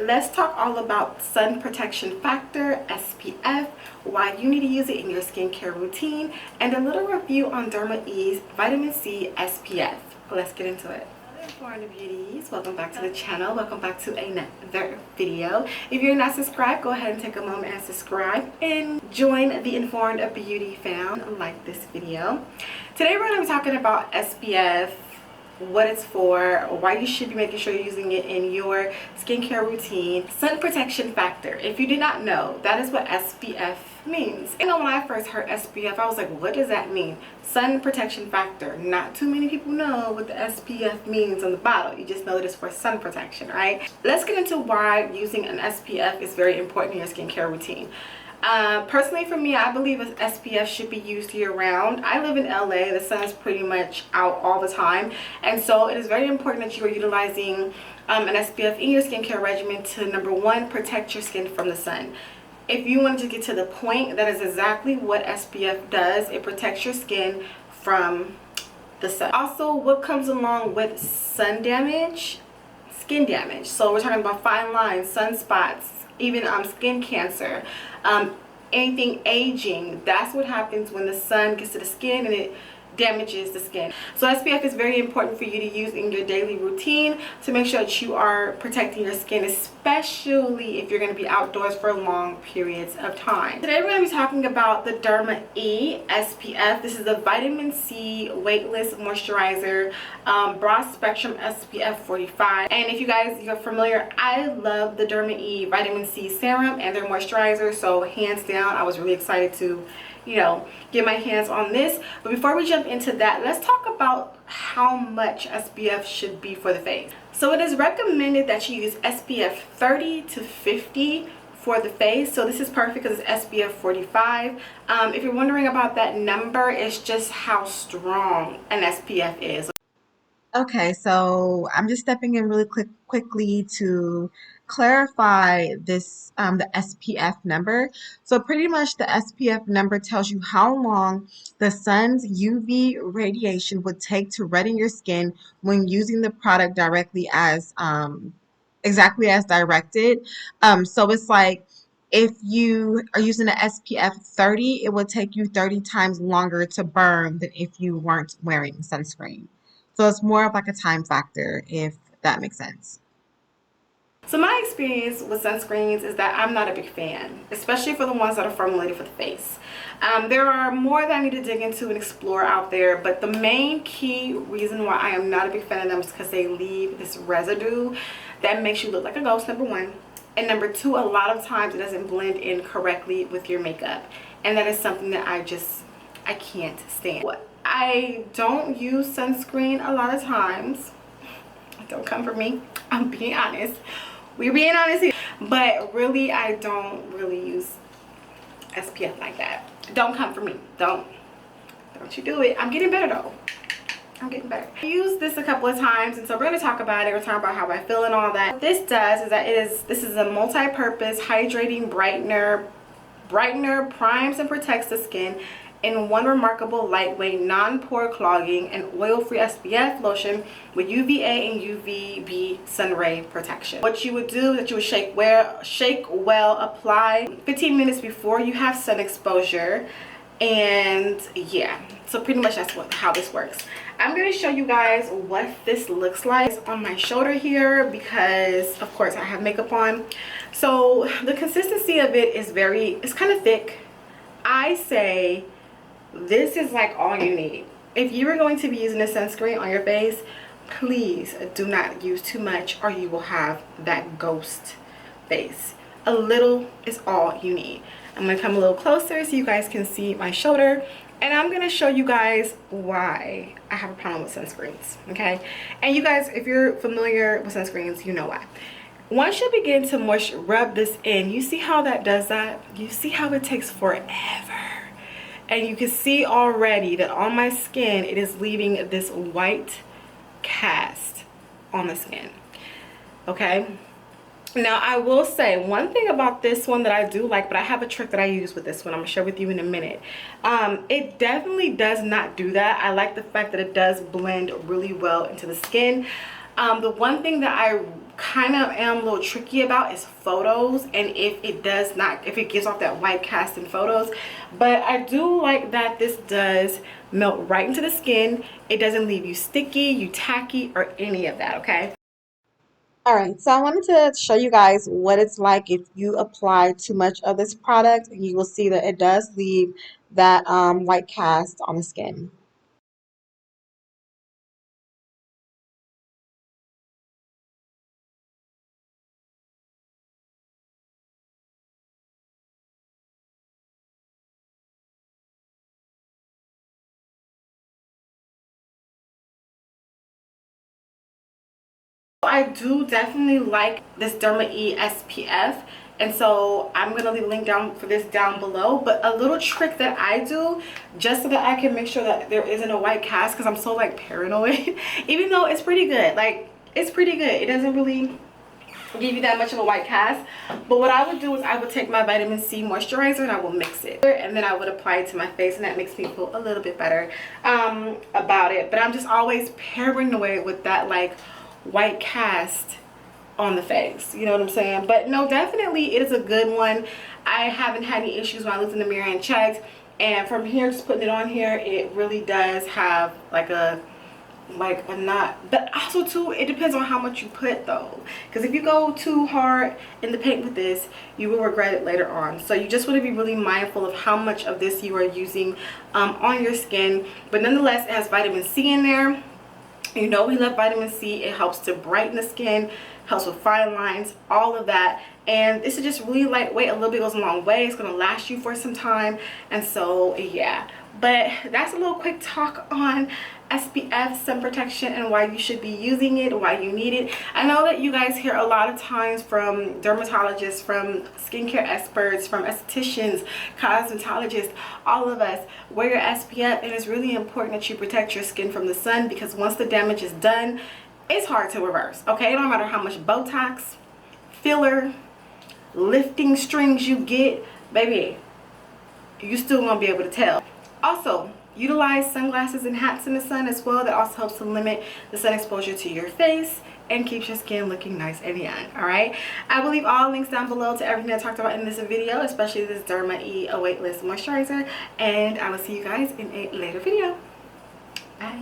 Let's talk all about sun protection factor, SPF, why you need to use it in your skincare routine, and a little review on Derma E's Vitamin C SPF. Let's get into it. Informed beauties, welcome back to the channel. Welcome back to another video. If you're not subscribed, go ahead and take a moment and subscribe and join the Informed Beauty fam. Like this video. Today we're going to be talking about SPF, what it's for, why you should be making sure you're using it in your skincare routine. Sun protection factor. If you did not know, that is what SPF means. You know, when I first heard SPF, I was like, what does that mean? Sun protection factor. Not too many people know what the SPF means on the bottle. You just know that it's for sun protection, right? Let's get into why using an SPF is very important in your skincare routine. Personally for me, I believe an SPF should be used year-round. I live in LA. The sun is pretty much out all the time, and so it is very important that you are utilizing an SPF in your skincare regimen to, number one, protect your skin from the sun. If you want to get to the point, that is exactly what SPF does. It protects your skin from the sun. Also, what comes along with sun damage? Skin damage. So we're talking about fine lines, sunspots, even skin cancer, anything aging. That's what happens when the sun gets to the skin and it damages the skin. So SPF is very important for you to use in your daily routine to make sure that you are protecting your skin, especially if you're going to be outdoors for long periods of time. Today we're going to be talking about the Derma E SPF. This is the vitamin C weightless moisturizer, broad spectrum SPF 45. And if you guys are familiar, I love the Derma E vitamin C serum and their moisturizer, so hands down I was really excited to get my hands on this. But before we jump into that, let's talk about how much SPF should be for the face. So it is recommended that you use SPF 30 to 50 for the face. So this is perfect because it's SPF 45. If you're wondering about that number, it's just how strong an SPF is. Okay, so I'm just stepping in really quickly to clarify this the SPF number. So pretty much the SPF number tells you how long the sun's UV radiation would take to redden your skin when using the product directly as exactly as directed. So it's like if you are using an SPF 30, it would take you 30 times longer to burn than if you weren't wearing sunscreen. So it's more of like a time factor, if that makes sense. So my experience with sunscreens is that I'm not a big fan, especially for the ones that are formulated for the face. There are more that I need to dig into and explore out there, but the main key reason why I am not a big fan of them is because they leave this residue that makes you look like a ghost, number one. And number two, a lot of times it doesn't blend in correctly with your makeup. And that is something that I can't stand. I don't use sunscreen a lot of times. Don't come for me. I'm being honest. We're being honest here. But really, I don't really use SPF like that. Don't come for me. Don't you do it. I'm getting better though. I'm getting better. I used this a couple of times, and so we're going to talk about it. We're talking about how I feel and all that. What this does is that this is a multi-purpose hydrating brightener, primes and protects the skin in one remarkable, lightweight, non-pore clogging and oil-free SPF lotion with UVA and UVB sun ray protection. What you would do is that you would shake well, apply 15 minutes before you have sun exposure, and yeah, so pretty much that's how this works. I'm going to show you guys what this looks like on my shoulder here because of course I have makeup on. So the consistency of it is it's kind of thick. I say this is like all you need. If you are going to be using a sunscreen on your face, please do not use too much or you will have that ghost face. A little is all you need. I'm going to come a little closer so you guys can see my shoulder, and I'm going to show you guys why I have a problem with sunscreens, okay? And you guys, if you're familiar with sunscreens, you know why. Once you begin to rub this in, you see how that does that? You see how it takes forever. And you can see already that on my skin, it is leaving this white cast on the skin, okay? Now, I will say one thing about this one that I do like, but I have a trick that I use with this one. I'm going to share with you in a minute. It definitely does not do that. I like the fact that it does blend really well into the skin. The one thing that I kind of am a little tricky about is photos, and if it gives off that white cast in photos. But I do like that this does melt right into the skin. It doesn't leave you sticky, you tacky, or any of that, okay? All right, so I wanted to show you guys what it's like if you apply too much of this product, and you will see that it does leave that white cast on the skin. I do definitely like this Derma E SPF, and so I'm gonna leave a link down for this down below. But a little trick that I do just so that I can make sure that there isn't a white cast, because I'm so like paranoid even though it's pretty good, like it's pretty good, it doesn't really give you that much of a white cast. But what I would do is I would take my vitamin C moisturizer and I will mix it, and then I would apply it to my face, and that makes me feel a little bit better about it. But I'm just always paranoid with that like white cast on the face, you know what I'm saying? But no, definitely it is a good one. I haven't had any issues when I looked in the mirror and checked, and from here, just putting it on here, it really does have like a knot. But also too, it depends on how much you put though, because if you go too hard in the paint with this, you will regret it later on. So you just want to be really mindful of how much of this you are using on your skin. But nonetheless, it has vitamin C in there. You know we love vitamin C. It helps to brighten the skin, helps with fine lines, all of that. And this is just really lightweight. A little bit goes a long way. It's going to last you for some time. And so yeah, but that's a little quick talk on SPF, sun protection, and why you should be using it, why you need it. I know that you guys hear a lot of times from dermatologists, from skincare experts, from estheticians, cosmetologists, all of us, wear your SPF, and it's really important that you protect your skin from the sun, because once the damage is done, it's hard to reverse, okay? No matter how much Botox, filler, lifting strings you get, baby, you still won't be able to tell. Also, utilize sunglasses and hats in the sun as well. That also helps to limit the sun exposure to your face and keeps your skin looking nice and young. All right, I will leave all links down below to everything I talked about in this video, especially this Derma E Weightless moisturizer, and I will see you guys in a later video. Bye.